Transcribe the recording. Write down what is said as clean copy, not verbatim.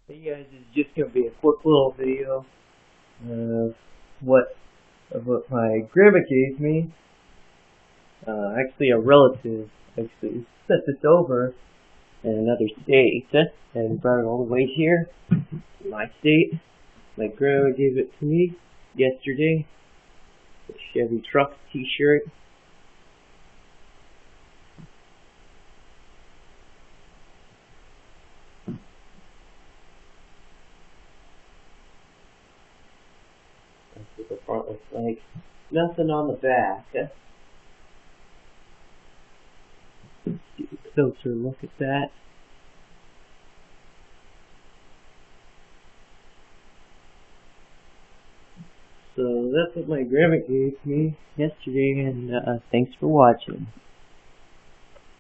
Hey guys, it's just gonna be a quick little video of what my grandma gave me. Actually, a relative actually sent this over in another state and brought it all the way here to my state. My grandma gave it to me yesterday. A Chevy truck T-shirt. That's what the front looks like. Nothing on the back. Let's get a closer look at that. So that's what my grandma gave me yesterday, and thanks for watching.